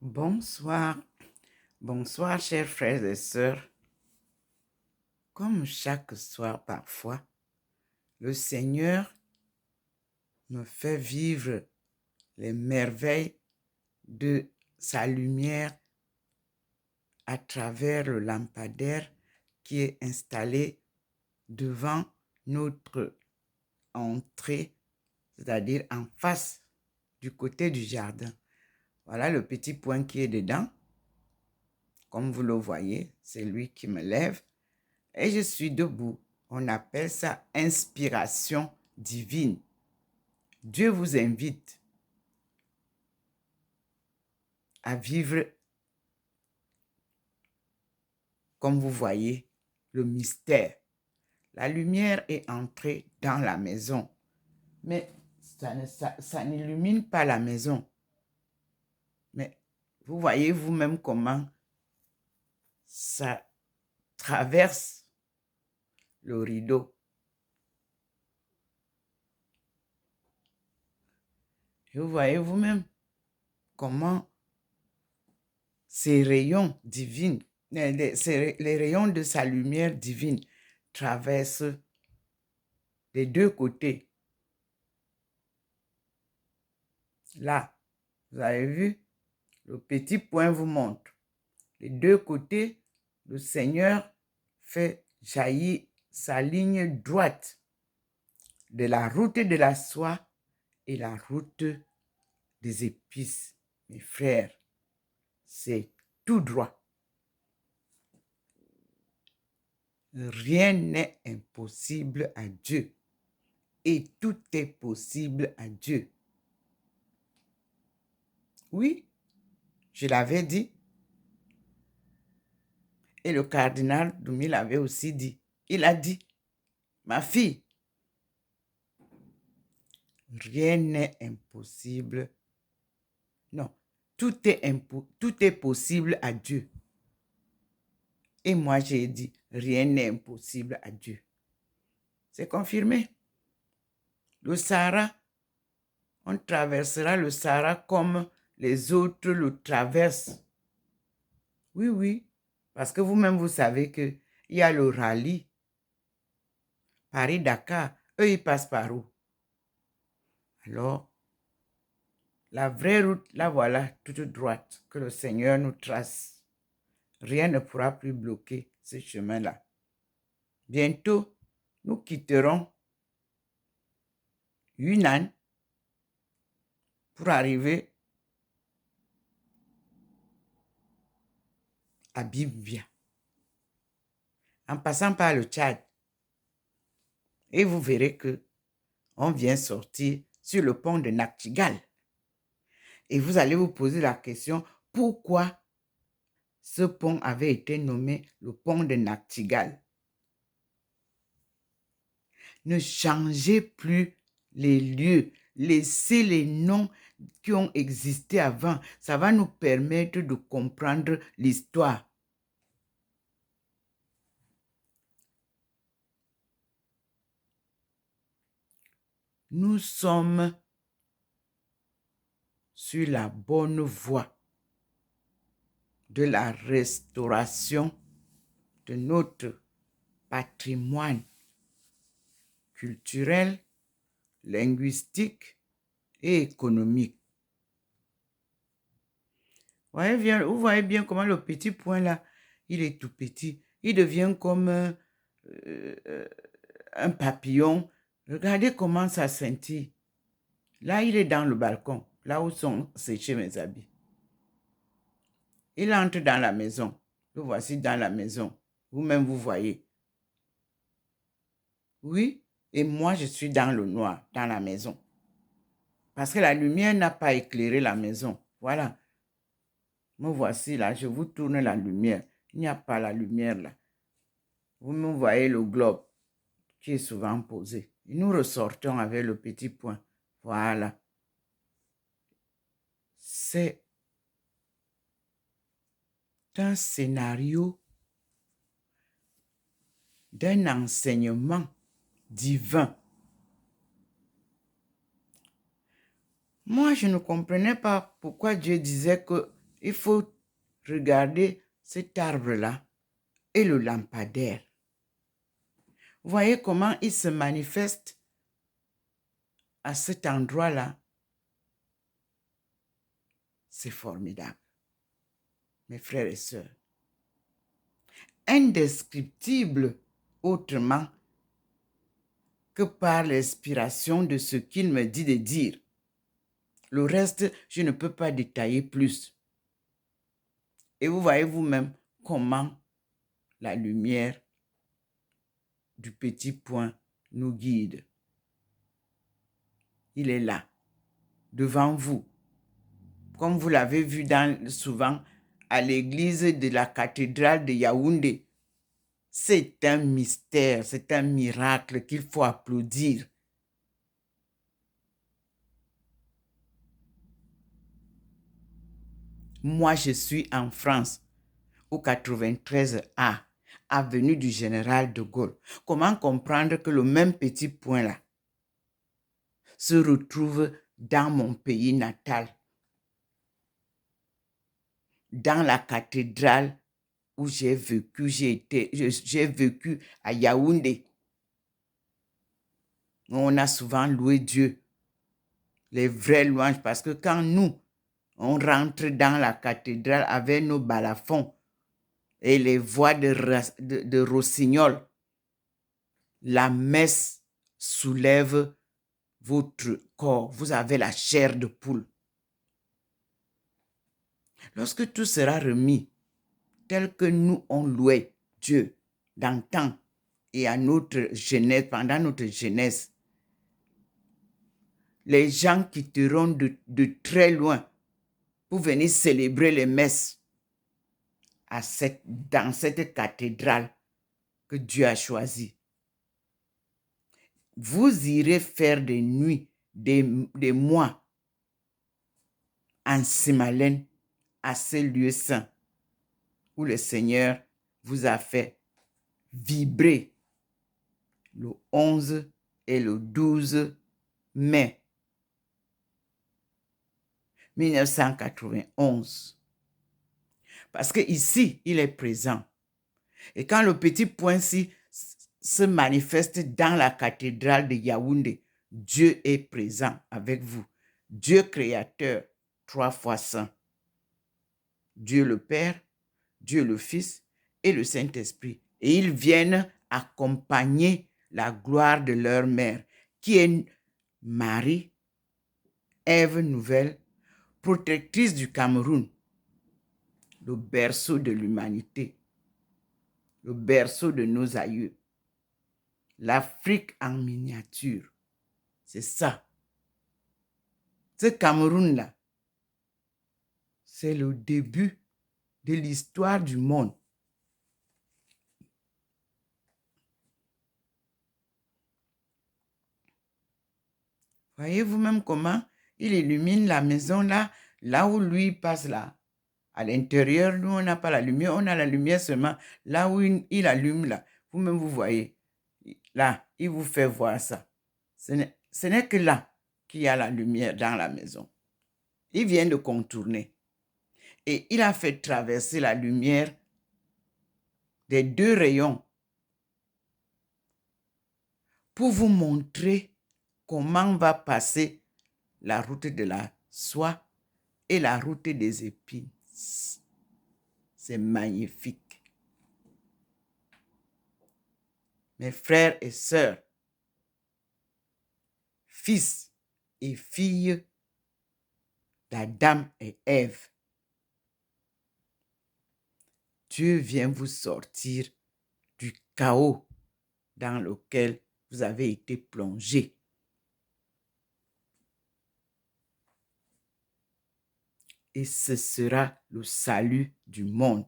Bonsoir, bonsoir chers frères et sœurs. Comme chaque soir parfois, le Seigneur me fait vivre les merveilles de sa lumière à travers le lampadaire qui est installé devant notre entrée, c'est-à-dire en face du côté du jardin. Voilà le petit point qui est dedans. Comme vous le voyez, c'est lui qui me lève. Et je suis debout. On appelle ça inspiration divine. Dieu vous invite à vivre, comme vous voyez, le mystère. La lumière est entrée dans la maison, mais ça n'illumine pas la maison. Mais vous voyez vous-même comment ça traverse le rideau. Et vous voyez vous-même comment ces rayons divins, les rayons de sa lumière divine traversent les deux côtés. Là, vous avez vu, le petit point vous montre. Les deux côtés, le Seigneur fait jaillir sa ligne droite de la route de la soie et la route des épices. Mes frères, c'est tout droit. Rien n'est impossible à Dieu et tout est possible à Dieu. Oui, je l'avais dit. Et le cardinal Doumi l'avait aussi dit. Il a dit, ma fille, rien n'est impossible. Non, tout est possible à Dieu. Et moi, j'ai dit, rien n'est impossible à Dieu. C'est confirmé. Le Sahara, on traversera le Sahara comme les autres le traversent. Oui, oui, parce que vous-même, vous savez qu'il y a le rallye. Paris-Dakar, eux, ils passent par où? Alors, la vraie route, la voilà, toute droite, que le Seigneur nous trace. Rien ne pourra plus bloquer ce chemin-là. Bientôt, nous quitterons Yunnan pour arriver à Bibia, en passant par le Tchad. Et vous verrez que on vient sortir sur le pont de Naktigal. Et vous allez vous poser la question, pourquoi ce pont avait été nommé le pont de Naktigal? Ne changez plus les lieux, laissez les noms qui ont existé avant. Ça va nous permettre de comprendre l'histoire. Nous sommes sur la bonne voie de la restauration de notre patrimoine culturel, linguistique et économique. Vous voyez bien comment le petit point là, il est tout petit. Il devient comme un papillon. Regardez comment ça scintille. Là, il est dans le balcon, là où sont séchés mes habits. Il entre dans la maison. Le voici dans la maison. Vous-même, vous voyez. Oui, et moi, je suis dans le noir, dans la maison. Parce que la lumière n'a pas éclairé la maison. Voilà. Me voici là, je vous tourne la lumière. Il n'y a pas la lumière là. Vous me voyez le globe qui est souvent posé. Et nous ressortons avec le petit point. Voilà. C'est un scénario d'un enseignement divin. Moi, je ne comprenais pas pourquoi Dieu disait que il faut regarder cet arbre-là et le lampadaire. Voyez comment il se manifeste à cet endroit-là. C'est formidable, mes frères et sœurs. Indescriptible autrement que par l'inspiration de ce qu'il me dit de dire. Le reste, je ne peux pas détailler plus. Et vous voyez vous-même comment la lumière du petit point nous guide. Il est là, devant vous. Comme vous l'avez vu souvent à l'église de la cathédrale de Yaoundé. C'est un mystère, c'est un miracle qu'il faut applaudir. Moi, je suis en France, au 93A, avenue du Général de Gaulle. Comment comprendre que le même petit point-là se retrouve dans mon pays natal, dans la cathédrale où j'ai vécu, j'ai vécu à Yaoundé. On a souvent loué Dieu, les vraies louanges, parce que quand nous, on rentre dans la cathédrale avec nos balafons et les voix de rossignol, la messe soulève votre corps. Vous avez la chair de poule. Lorsque tout sera remis, tel que nous on louait Dieu d'antan et à notre jeunesse, pendant notre jeunesse, les gens quitteront de très loin pour venir célébrer les messes dans cette cathédrale que Dieu a choisie. Vous irez faire des nuits, des mois en Simalène à ces lieux saints où le Seigneur vous a fait vibrer le 11 et le 12 mai 1991. Parce que ici, il est présent. Et quand le petit point-ci se manifeste dans la cathédrale de Yaoundé, Dieu est présent avec vous. Dieu créateur, 3 fois saint. Dieu le Père, Dieu le Fils et le Saint-Esprit. Et ils viennent accompagner la gloire de leur mère, qui est Marie, Ève nouvelle, protectrice du Cameroun, le berceau de l'humanité, le berceau de nos aïeux. L'Afrique en miniature, c'est ça. Ce Cameroun-là, c'est le début de l'histoire du monde. Voyez vous-même comment il illumine la maison là où lui passe là. À l'intérieur, nous, on n'a pas la lumière, on a la lumière seulement là où il allume là. Vous-même, vous voyez. Là, il vous fait voir ça. Ce n'est que là qu'il y a la lumière dans la maison. Il vient de contourner. Et il a fait traverser la lumière des 2 rayons pour vous montrer comment va passer la route de la soie et la route des épines. C'est magnifique. Mes frères et sœurs, fils et filles d'Adam et Ève, Dieu vient vous sortir du chaos dans lequel vous avez été plongés. Et ce sera le salut du monde.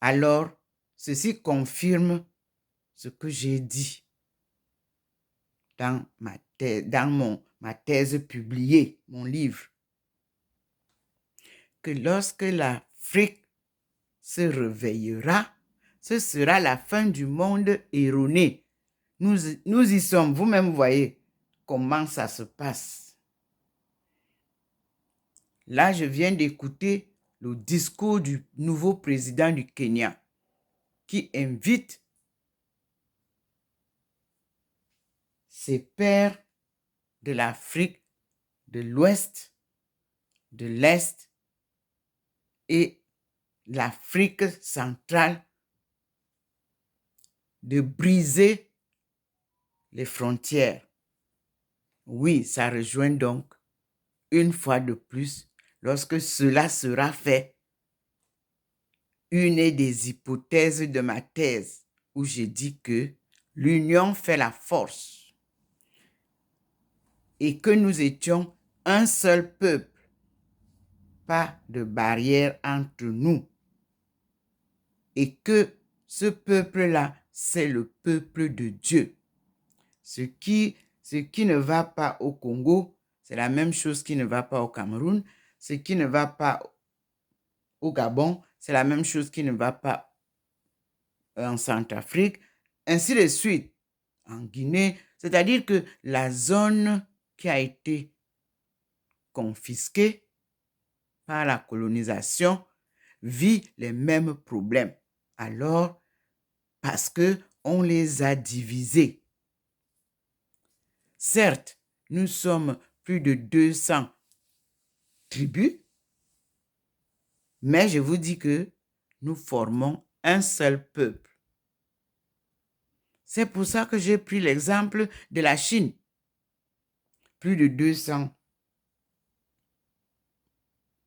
Alors, ceci confirme ce que j'ai dit dans ma thèse publiée, mon livre, que lorsque l'Afrique se réveillera, ce sera la fin du monde erroné. Nous y sommes. Vous-même voyez comment ça se passe. Là, je viens d'écouter le discours du nouveau président du Kenya qui invite ses pairs de l'Afrique de l'Ouest, de l'Est et l'Afrique centrale de briser les frontières. Oui, ça rejoint donc, une fois de plus, lorsque cela sera fait, une des hypothèses de ma thèse où j'ai dit que l'union fait la force et que nous étions un seul peuple, pas de barrière entre nous, et que ce peuple-là, c'est le peuple de Dieu. Ce qui ne va pas au Congo, c'est la même chose qui ne va pas au Cameroun. Ce qui ne va pas au Gabon, c'est la même chose qui ne va pas en Centrafrique, ainsi de suite, en Guinée. C'est-à-dire que la zone qui a été confisquée par la colonisation vit les mêmes problèmes. Alors, parce qu'on les a divisés. Certes, nous sommes plus de 200 tribus, mais je vous dis que nous formons un seul peuple. C'est pour ça que j'ai pris l'exemple de la Chine. Plus de 200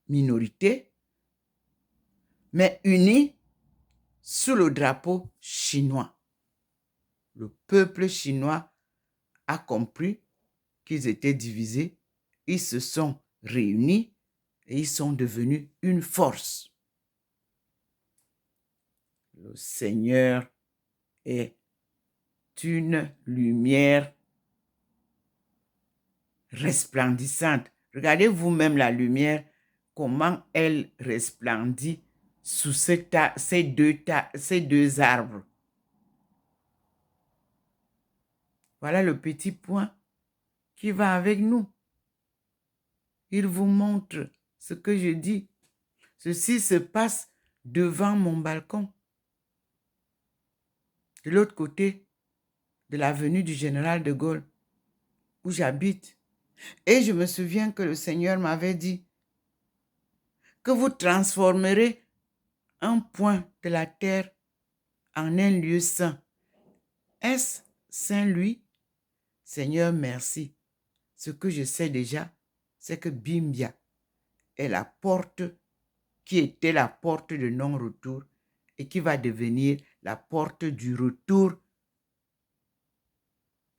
minorités, mais unies sous le drapeau chinois. Le peuple chinois a compris qu'ils étaient divisés, ils se sont réunis et ils sont devenus une force. Le Seigneur est une lumière resplendissante. Regardez vous-même la lumière, comment elle resplendit sous ces deux arbres. Voilà le petit point qui va avec nous. Il vous montre ce que je dis. Ceci se passe devant mon balcon. De l'autre côté de l'avenue du Général de Gaulle, où j'habite. Et je me souviens que le Seigneur m'avait dit que vous transformerez un point de la terre en un lieu saint. Est-ce Saint-Louis? Seigneur, merci. Ce que je sais déjà, c'est que Bimbia est la porte qui était la porte de non-retour et qui va devenir la porte du retour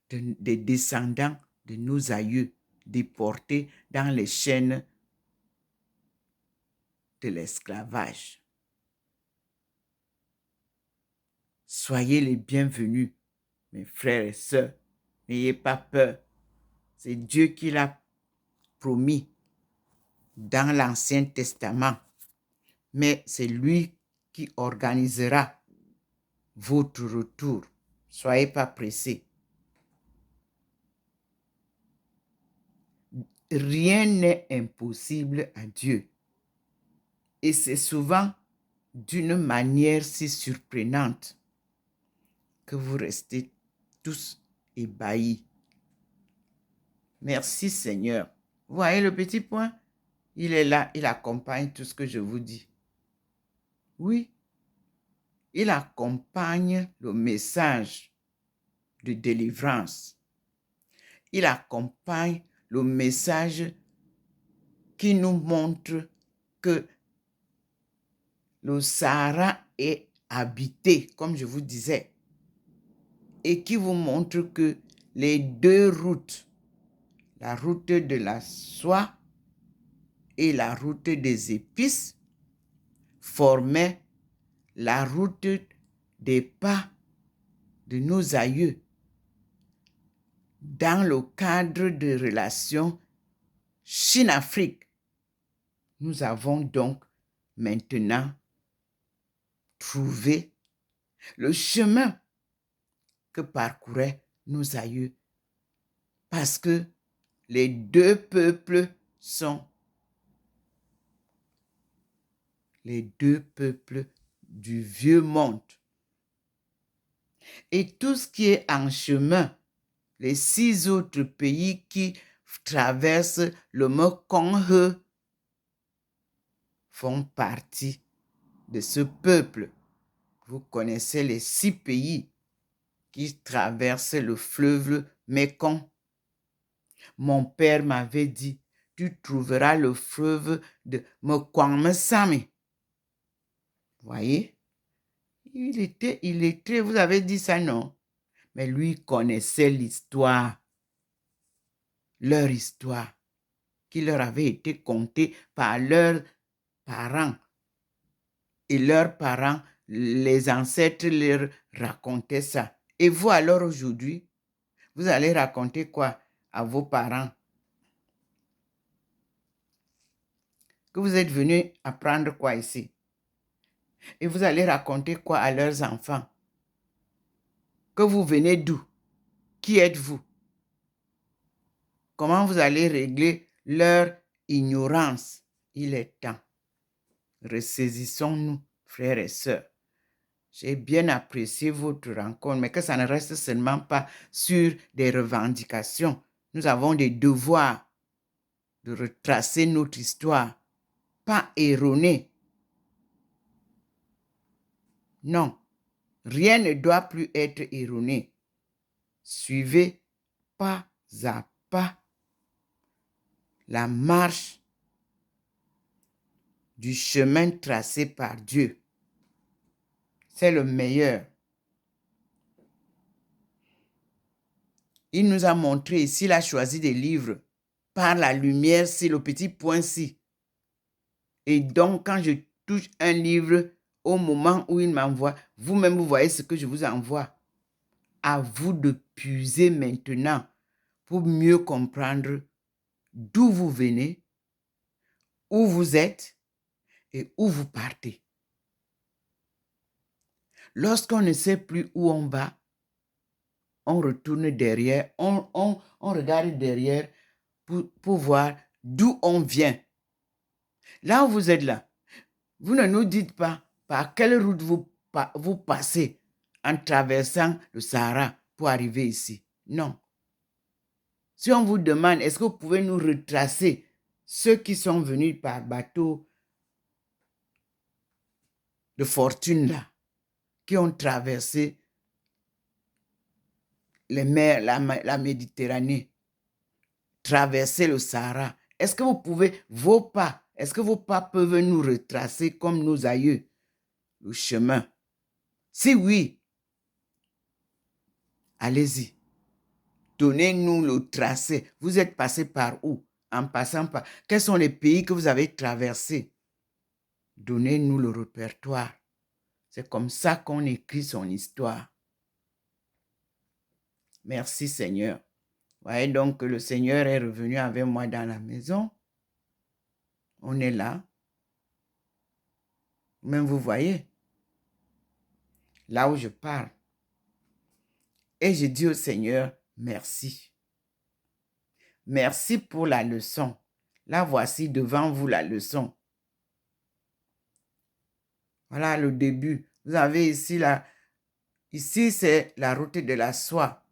des descendants de nos aïeux déportés dans les chaînes de l'esclavage. Soyez les bienvenus, mes frères et sœurs. N'ayez pas peur. C'est Dieu qui l'a promis dans l'Ancien Testament. Mais c'est lui qui organisera votre retour. Soyez pas pressés. Rien n'est impossible à Dieu. Et c'est souvent d'une manière si surprenante que vous restez tous ébahis. Merci Seigneur. Vous voyez le petit point? Il est là, il accompagne tout ce que je vous dis. Oui, il accompagne le message de délivrance. Il accompagne le message qui nous montre que le Sahara est habité, comme je vous disais, et qui vous montre que les deux routes, la route de la soie et la route des épices, formaient la route des pas de nos aïeux dans le cadre de relations Chine-Afrique. Nous avons donc maintenant trouvé le chemin que parcouraient nos aïeux parce que les deux peuples sont les deux peuples du vieux monde. Et tout ce qui est en chemin, les 6 autres pays qui traversent le Mekong font partie de ce peuple. Vous connaissez les 6 pays qui traversent le fleuve Mekong. Mon père m'avait dit, tu trouveras le fleuve de Mekwangmesame. Voyez? Il était, vous avez dit ça, non? Mais lui connaissait l'histoire, leur histoire, qui leur avait été contée par leurs parents. Et leurs parents, les ancêtres leur racontaient ça. Et vous alors aujourd'hui, vous allez raconter quoi à vos parents? Que vous êtes venus apprendre quoi ici? Et vous allez raconter quoi à leurs enfants? Que vous venez d'où? Qui êtes-vous? Comment vous allez régler leur ignorance? Il est temps. Ressaisissons-nous, frères et sœurs. J'ai bien apprécié votre rencontre, mais que ça ne reste seulement pas sur des revendications. Nous avons des devoirs de retracer notre histoire, pas erronée. Non, rien ne doit plus être erroné. Suivez pas à pas la marche du chemin tracé par Dieu. C'est le meilleur. Il nous a montré ici, il a choisi des livres par la lumière, c'est le petit point-ci. Et donc, quand je touche un livre, au moment où il m'envoie, vous-même, vous voyez ce que je vous envoie. À vous de puiser maintenant pour mieux comprendre d'où vous venez, où vous êtes et où vous partez. Lorsqu'on ne sait plus où on va, on retourne derrière, on regarde derrière pour voir d'où on vient. Là où vous êtes là, vous ne nous dites pas par quelle route vous passez en traversant le Sahara pour arriver ici. Non. Si on vous demande, est-ce que vous pouvez nous retracer ceux qui sont venus par bateau de fortune là, qui ont traversé les mers, la Méditerranée, traversé le Sahara. Est-ce que vous pouvez, est-ce que vos pas peuvent nous retracer comme nos aïeux le chemin? Si oui, allez-y. Donnez-nous le tracé. Vous êtes passé par où? En passant par... Quels sont les pays que vous avez traversés? Donnez-nous le répertoire. C'est comme ça qu'on écrit son histoire. Merci Seigneur. Voyez donc que le Seigneur est revenu avec moi dans la maison. On est là. Même vous voyez, là où je parle. Et je dis au Seigneur, merci. Merci pour la leçon. Là, voici devant vous la leçon. Voilà le début. Vous avez ici ici c'est la route de la soie.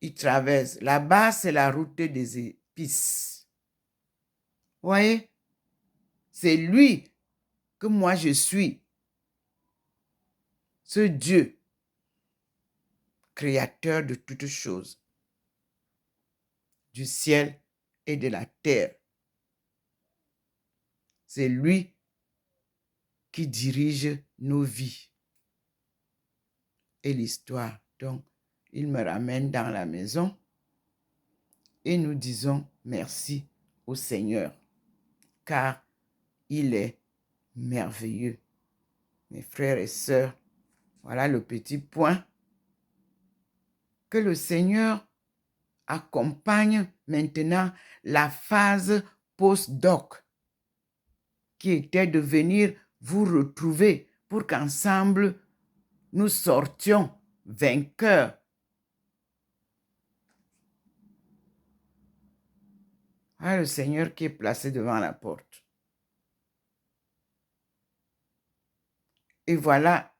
Il traverse. Là-bas, c'est la route des épices. Vous voyez? C'est lui que moi je suis. Ce Dieu, créateur de toutes choses, du ciel et de la terre. C'est lui qui dirige nos vies et l'histoire. Donc, il me ramène dans la maison et nous disons merci au Seigneur, car il est merveilleux. Mes frères et sœurs, voilà le petit point. Que le Seigneur accompagne maintenant la phase post-doc, qui était de venir vous retrouver pour qu'ensemble, nous sortions vainqueurs. Ah, le Seigneur qui est placé devant la porte. Et voilà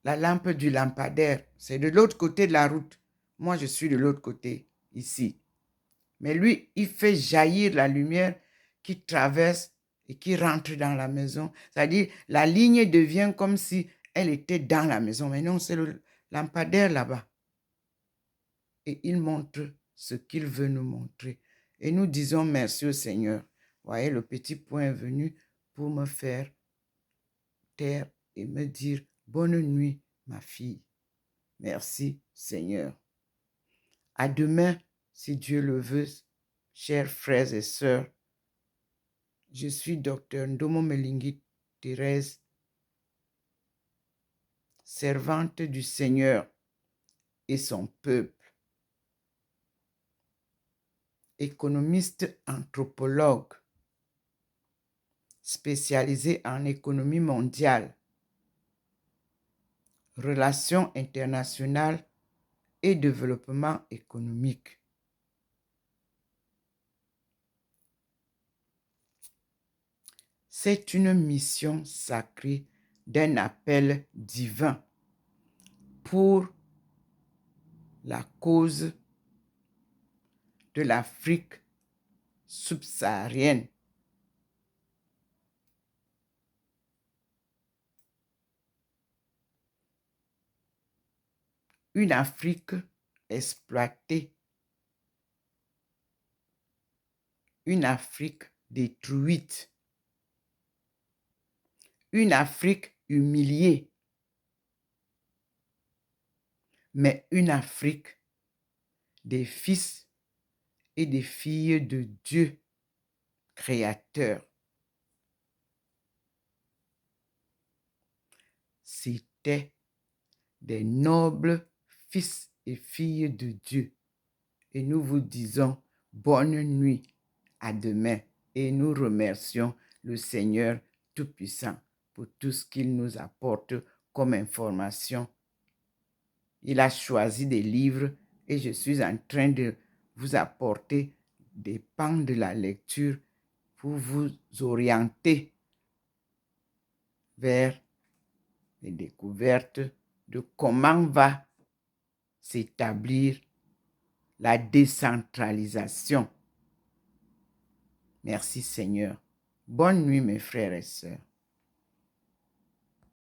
la lampe du lampadaire. C'est de l'autre côté de la route. Moi, je suis de l'autre côté, ici. Mais lui, il fait jaillir la lumière qui traverse et qui rentre dans la maison. C'est-à-dire, la ligne devient comme si elle était dans la maison. Mais non, c'est le lampadaire là-bas. Et il montre ce qu'il veut nous montrer. Et nous disons merci au Seigneur. Voyez, le petit point est venu pour me faire taire et me dire bonne nuit, ma fille. Merci, Seigneur. À demain, si Dieu le veut, chers frères et sœurs. Je suis Dr Ndomo Melingi Thérèse, servante du Seigneur et son peuple, économiste anthropologue, spécialisé en économie mondiale, relations internationales et développement économique. C'est une mission sacrée d'un appel divin pour la cause de l'Afrique subsaharienne. Une Afrique exploitée, une Afrique détruite, une Afrique humiliée, mais une Afrique des fils et des filles de Dieu créateur. C'était des nobles fils et filles de Dieu. Et nous vous disons bonne nuit, à demain. Et nous remercions le Seigneur Tout-Puissant pour tout ce qu'il nous apporte comme information. Il a choisi des livres et je suis en train de vous apporter des pans de la lecture pour vous orienter vers les découvertes de comment va s'établir la décentralisation. Merci Seigneur. Bonne nuit mes frères et sœurs.